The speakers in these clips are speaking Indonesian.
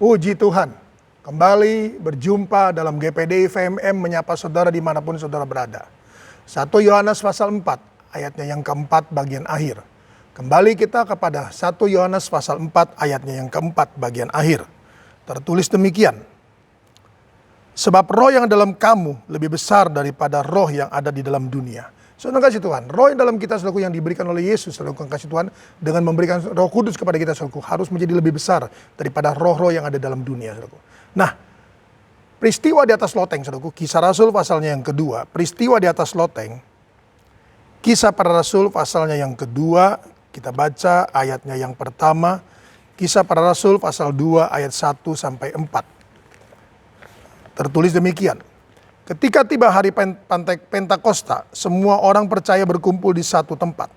Puji Tuhan, kembali berjumpa dalam GPD VMM menyapa saudara dimanapun saudara berada. 1 Yohanes pasal 4 ayatnya yang keempat bagian akhir. Kembali kita kepada 1 Yohanes pasal 4 ayatnya yang keempat bagian akhir. Tertulis demikian. Sebab roh yang dalam kamu lebih besar daripada roh yang ada di dalam dunia. Saudara kasih Tuhan, roh yang dalam kita saudaraku yang diberikan oleh Yesus, saudaraku kasih Tuhan, dengan memberikan Roh Kudus kepada kita saudaraku, harus menjadi lebih besar daripada roh-roh yang ada dalam dunia saudaraku. Nah, peristiwa di atas loteng saudaraku, Kisah Rasul pasalnya yang kedua, peristiwa di atas loteng, Kisah Para Rasul pasalnya yang kedua, kita baca ayatnya yang pertama, Kisah Para Rasul pasal 2 ayat 1 sampai 4. Tertulis demikian. Ketika tiba hari Pentakosta, semua orang percaya berkumpul di satu tempat.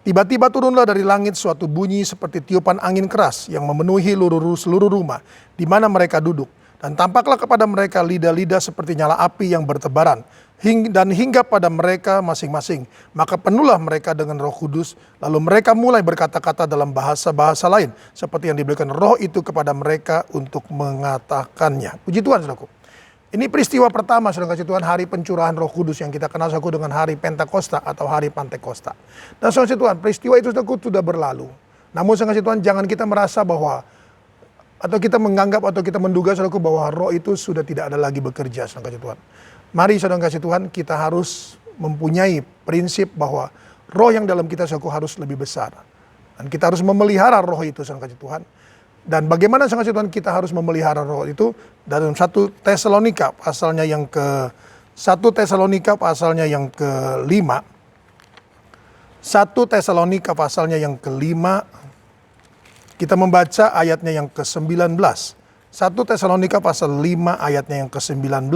Tiba-tiba turunlah dari langit suatu bunyi seperti tiupan angin keras yang memenuhi seluruh rumah di mana mereka duduk. Dan tampaklah kepada mereka lidah-lidah seperti nyala api yang bertebaran. Dan hingga pada mereka masing-masing. Maka penuhlah mereka dengan Roh Kudus. Lalu mereka mulai berkata-kata dalam bahasa-bahasa lain. Seperti yang diberikan roh itu kepada mereka untuk mengatakannya. Puji Tuhan saudaraku. Ini peristiwa pertama saudara kasih Tuhan, hari pencurahan Roh Kudus yang kita kenal saudaraku dengan hari Pentakosta atau hari Pantekosta. Dan saudara kasih Tuhan, peristiwa itu saudaraku sudah berlalu. Namun saudara kasih Tuhan, jangan kita merasa bahwa atau kita menganggap atau kita menduga saudaraku bahwa roh itu sudah tidak ada lagi bekerja saudara kasih Tuhan. Mari saudara kasih Tuhan, kita harus mempunyai prinsip bahwa roh yang dalam kita saudaraku harus lebih besar. Dan kita harus memelihara roh itu saudara kasih Tuhan. Dan bagaimana saudara Tuhan kita harus memelihara roh itu dalam 1 Tesalonika pasalnya yang ke 1 Tesalonika pasalnya yang ke-5. 1 Tesalonika pasalnya yang ke-5 kita membaca ayatnya yang ke-19. 1 Tesalonika pasal 5 ayatnya yang ke-19.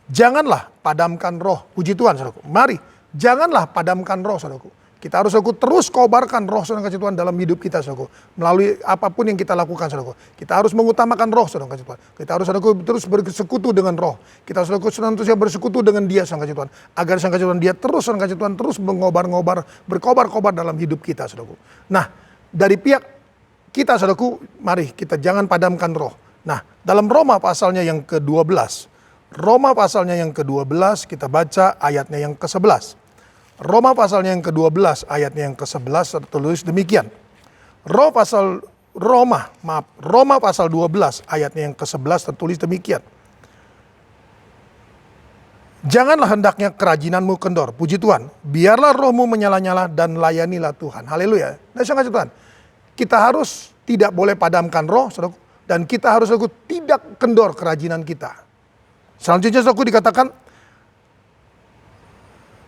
Janganlah padamkan roh. Puji Tuhan saudaraku. Mari, janganlah padamkan roh saudaraku. Kita harus terus kobarkan roh saudara kasih Tuhan dalam hidup kita saudara. Melalui apapun yang kita lakukan saudara. Kita harus mengutamakan roh saudara kasih Tuhan. Kita harus saudara terus bersekutu dengan roh. Kita harus senantiasa bersekutu dengan dia saudara kasih Tuhan. Agar saudara kasih Tuhan dia terus saudara kasih Tuhan terus mengobar-ngobar, berkobar-kobar dalam hidup kita saudara. Nah, dari pihak kita saudaraku, mari kita jangan padamkan roh. Nah, dalam Roma pasalnya yang ke-12. Roma pasalnya yang ke-12 kita baca ayatnya yang ke-11. Roma pasalnya yang ke-12 ayatnya yang ke-11 tertulis demikian. Roma pasal 12 ayatnya yang ke-11 tertulis demikian. Janganlah hendaknya kerajinanmu kendor. Puji Tuhan. Biarlah rohmu menyala-nyala dan layanilah Tuhan. Haleluya. Nah, saya kasih Tuhan. Kita harus tidak boleh padamkan roh, saudaraku, dan kita harus tidak kendor kerajinan kita. Selanjutnya saudaraku dikatakan,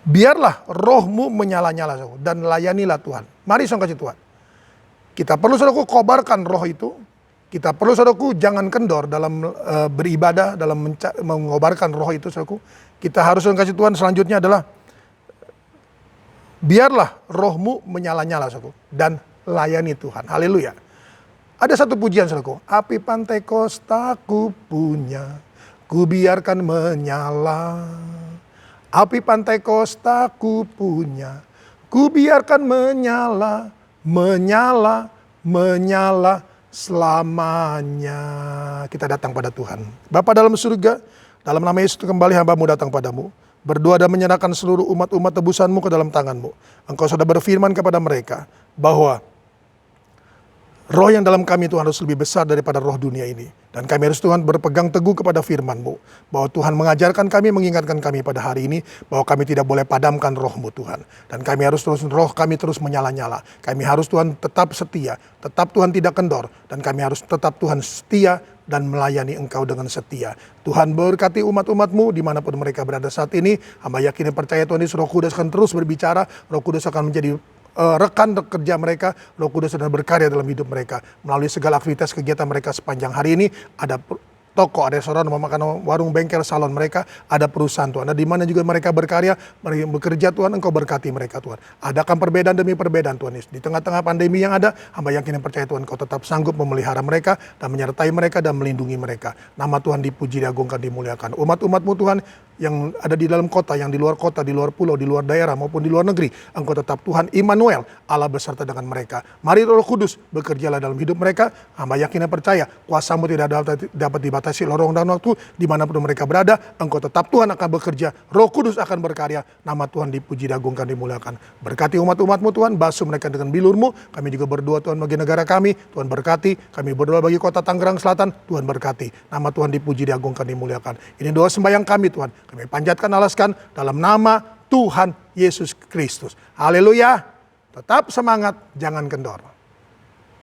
biarlah rohmu menyala-nyala dan layanilah Tuhan. Mari saudara kasih Tuhan. Kita perlu saudaraku kobarkan roh itu. Kita perlu saudaraku jangan kendor dalam beribadah, dalam mengobarkan roh itu saudaraku. Kita harus saudara kasih Tuhan selanjutnya adalah biarlah rohmu menyala-nyala saudaraku dan layani Tuhan. Haleluya. Ada satu pujian saudaraku. Api Pantekosta ku punya, ku biarkan menyala. Api Pantekosta ku punya, ku biarkan menyala, menyala, menyala selamanya. Kita datang pada Tuhan. Bapa dalam surga, dalam nama Yesus kembali hamba-Mu datang padamu. Berdoa dan menyerahkan seluruh umat-umat tebusan-Mu ke dalam tangan-Mu. Engkau sudah berfirman kepada mereka bahwa roh yang dalam kami Tuhan harus lebih besar daripada roh dunia ini. Dan kami harus Tuhan berpegang teguh kepada firman-Mu. Bahwa Tuhan mengajarkan kami, mengingatkan kami pada hari ini. Bahwa kami tidak boleh padamkan roh-Mu Tuhan. Dan kami harus terus, roh kami terus menyala-nyala. Kami harus Tuhan tetap setia. Tetap Tuhan tidak kendor. Dan kami harus tetap Tuhan setia dan melayani Engkau dengan setia. Tuhan berkati umat-umat-Mu dimanapun mereka berada saat ini. Hamba yakin dan percaya Tuhan Yesus Roh Kudus akan terus berbicara. Roh Kudus akan menjadi rekan kerja mereka. Roh Kudus sedang berkarya dalam hidup mereka melalui segala aktivitas kegiatan mereka sepanjang hari ini. Ada toko, ada restoran, makan, warung, bengkel, salon mereka, ada perusahaan Tuhan. Ada di mana juga mereka berkarya, mereka bekerja Tuhan, Engkau berkati mereka Tuhan. Adakan perbedaan demi perbedaan Tuhan Yesus. Di tengah-tengah pandemi yang ada, hamba yakin dan percaya Tuhan Engkau tetap sanggup memelihara mereka dan menyertai mereka dan melindungi mereka. Nama Tuhan dipuji, diagungkan, dimuliakan. Umat-umat-Mu Tuhan yang ada di dalam kota, yang di luar kota, di luar pulau, di luar daerah maupun di luar negeri. Engkau tetap Tuhan Immanuel, Allah beserta dengan mereka. Mari Roh Kudus bekerjalah dalam hidup mereka. Hamba yakin dan percaya kuasa-Mu tidak dapat dibatasi lorong dan waktu. Dimanapun mereka berada, Engkau tetap Tuhan akan bekerja. Roh Kudus akan berkarya. Nama Tuhan dipuji, diagungkan, dimuliakan. Berkati umat-umat-Mu Tuhan, basuh mereka dengan bilur-Mu. Kami juga berdoa Tuhan bagi negara kami, Tuhan berkati. Kami berdoa bagi kota Tangerang Selatan, Tuhan berkati. Nama Tuhan dipuji, diagungkan, dimuliakan. Ini doa sembahyang kami Tuhan. Kami panjatkan, alaskan dalam nama Tuhan Yesus Kristus. Haleluya. Tetap semangat, jangan kendor.